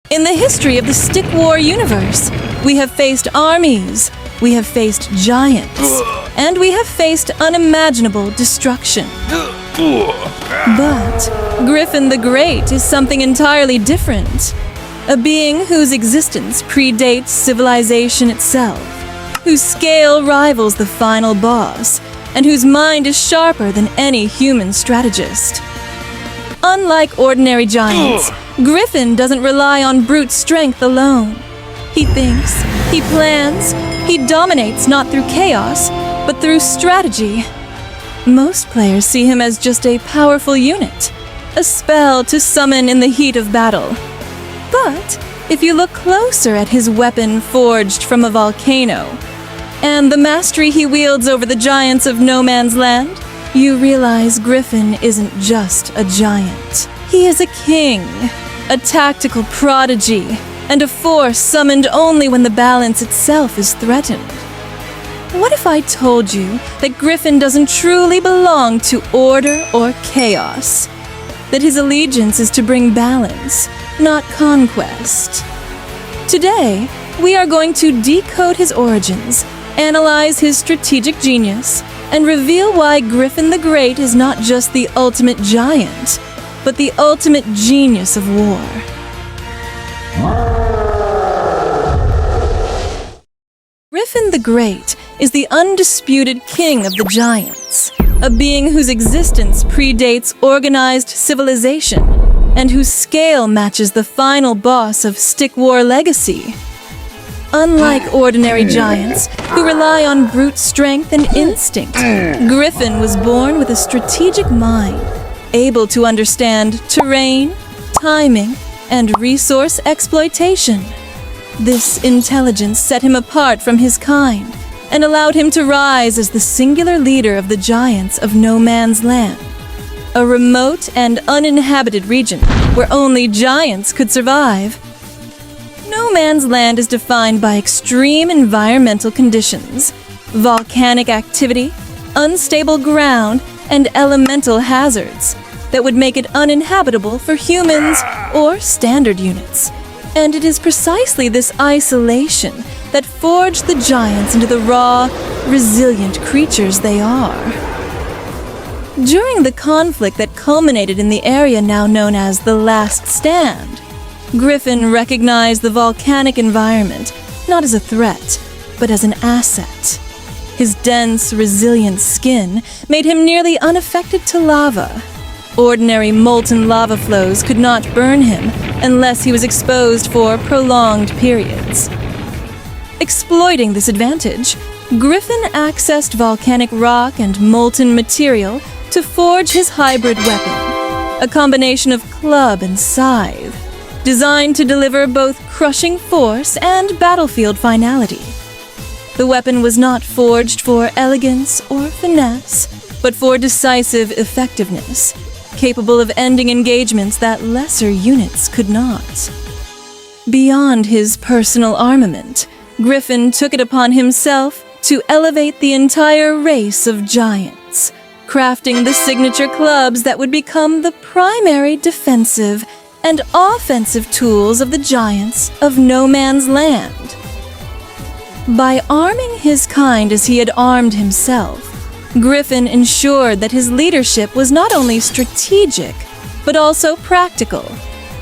In the history of the Stickwar universe, we have faced armies, we have faced giants, and we have faced unimaginable destruction. But Griffon the Great is something entirely different. A being whose existence predates civilization itself, whose scale rivals the final boss, and whose mind is sharper than any human strategist. Unlike ordinary giants, Griffon doesn't rely on brute strength alone. He thinks, he plans, he dominates not through chaos, but through strategy. Most players see him as just a powerful unit, a spell to summon in the heat of battle. But if you look closer at his weapon forged from a volcano, and the mastery he wields over the giants of No Man's Land, you realize Griffon isn't just a giant. He is a king, a tactical prodigy, and a force summoned only when the balance itself is threatened. What if I told you that Griffon doesn't truly belong to order or chaos? That his allegiance is to bring balance, not conquest? Today, we are going to decode his origins, analyze his strategic genius, and reveal why Griffon the Great is not just the ultimate giant, but the ultimate genius of war. Griffon the Great is the undisputed king of the giants, a being whose existence predates organized civilization, and whose scale matches the final boss of Stickwar legacy. Unlike ordinary giants, who rely on brute strength and instinct, Griffon was born with a strategic mind, able to understand terrain, timing, and resource exploitation. This intelligence set him apart from his kind, and allowed him to rise as the singular leader of the giants of No Man's Land, a remote and uninhabited region where only giants could survive. No Man's Land is defined by extreme environmental conditions, volcanic activity, unstable ground, and elemental hazards that would make it uninhabitable for humans or standard units. And it is precisely this isolation that forged the giants into the raw, resilient creatures they are. During the conflict that culminated in the area now known as the Last Stand, Griffon recognized the volcanic environment not as a threat, but as an asset. His dense, resilient skin made him nearly unaffected to lava. Ordinary molten lava flows could not burn him unless he was exposed for prolonged periods. Exploiting this advantage, Griffon accessed volcanic rock and molten material to forge his hybrid weapon, a combination of club and scythe, designed to deliver both crushing force and battlefield finality. The weapon was not forged for elegance or finesse, but for decisive effectiveness, capable of ending engagements that lesser units could not. Beyond his personal armament, Griffon took it upon himself to elevate the entire race of giants, crafting the signature clubs that would become the primary defensive and offensive tools of the giants of No Man's Land. By arming his kind as he had armed himself, Griffon ensured that his leadership was not only strategic, but also practical,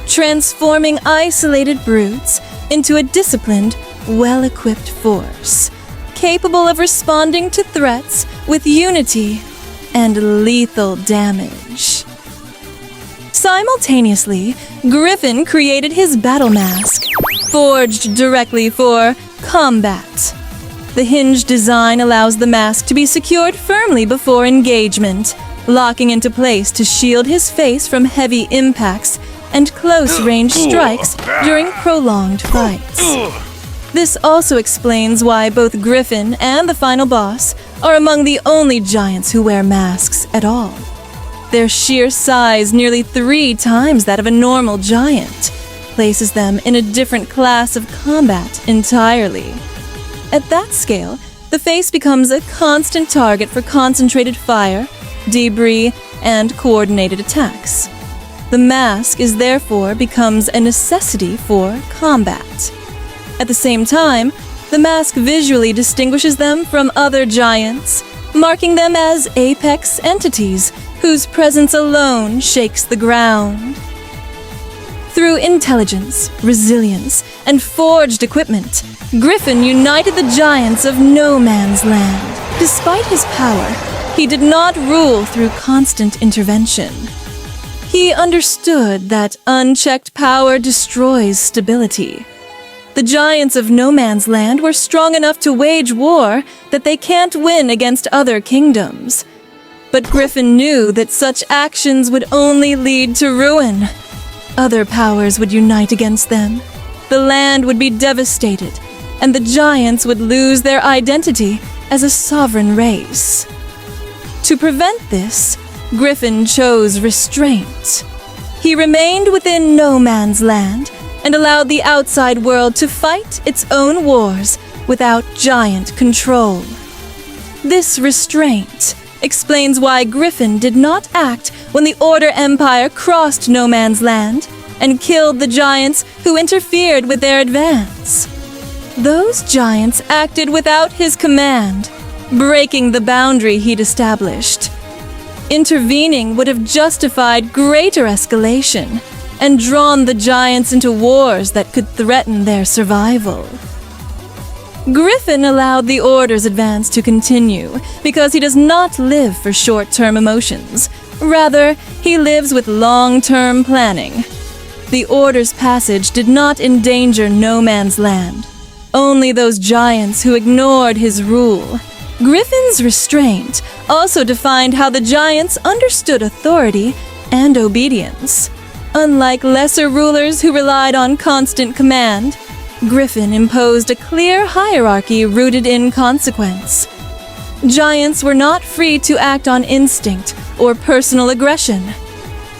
transforming isolated brutes into a disciplined, well-equipped force, capable of responding to threats with unity and lethal damage. Simultaneously, Griffon created his battle mask, forged directly for combat. The hinged design allows the mask to be secured firmly before engagement, locking into place to shield his face from heavy impacts and close-range strikes during prolonged fights. This also explains why both Griffon and the final boss are among the only giants who wear masks at all. Their sheer size, nearly 3 times that of a normal giant, places them in a different class of combat entirely. At that scale, the face becomes a constant target for concentrated fire, debris, and coordinated attacks. The mask is therefore becomes a necessity for combat. At the same time, the mask visually distinguishes them from other giants, marking them as apex entities whose presence alone shakes the ground. Through intelligence, resilience, and forged equipment, Griffon united the giants of No Man's Land. Despite his power, he did not rule through constant intervention. He understood that unchecked power destroys stability. The giants of No Man's Land were strong enough to wage war that they can't win against other kingdoms. But Griffon knew that such actions would only lead to ruin. Other powers would unite against them. The land would be devastated, and the giants would lose their identity as a sovereign race. To prevent this, Griffon chose restraint. He remained within No Man's Land and allowed the outside world to fight its own wars without giant control. This restraint explains why Griffon did not act when the Order Empire crossed No Man's Land and killed the giants who interfered with their advance. Those giants acted without his command, breaking the boundary he'd established. Intervening would have justified greater escalation and drawn the giants into wars that could threaten their survival. Griffon allowed the Order's advance to continue because he does not live for short-term emotions. Rather, he lives with long-term planning. The Order's passage did not endanger No Man's Land, only those giants who ignored his rule. Griffon's restraint also defined how the giants understood authority and obedience. Unlike lesser rulers who relied on constant command, Griffon imposed a clear hierarchy rooted in consequence. Giants were not free to act on instinct or personal aggression.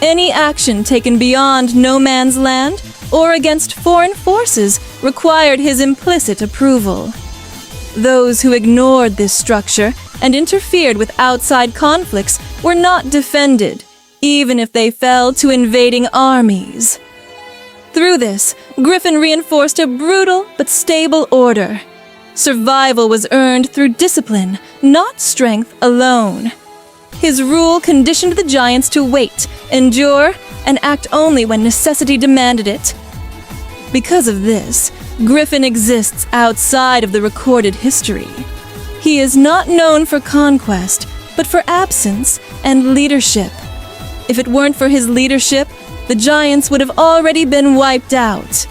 Any action taken beyond No Man's Land or against foreign forces required his implicit approval. Those who ignored this structure and interfered with outside conflicts were not defended, even if they fell to invading armies. Through this, Griffon reinforced a brutal but stable order. Survival was earned through discipline, not strength alone. His rule conditioned the giants to wait, endure, and act only when necessity demanded it. Because of this, Griffon exists outside of the recorded history. He is not known for conquest, but for absence and leadership. If it weren't for his leadership, the giants would have already been wiped out.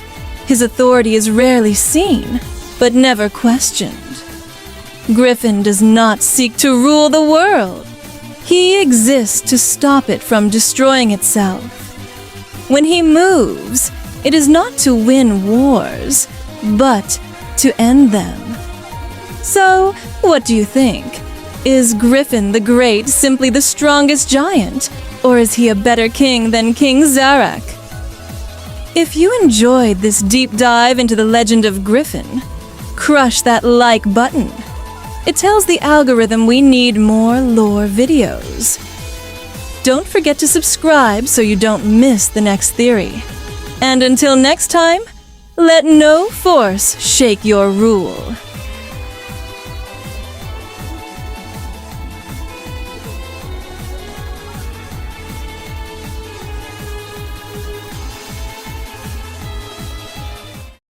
His authority is rarely seen, but never questioned. Griffon does not seek to rule the world. He exists to stop it from destroying itself. When he moves, it is not to win wars, but to end them. So, what do you think? Is Griffon the Great simply the strongest giant, or is he a better king than King Zarak? If you enjoyed this deep dive into the legend of Griffon, crush that like button. It tells the algorithm we need more lore videos. Don't forget to subscribe so you don't miss the next theory. And until next time, let no force shake your rule.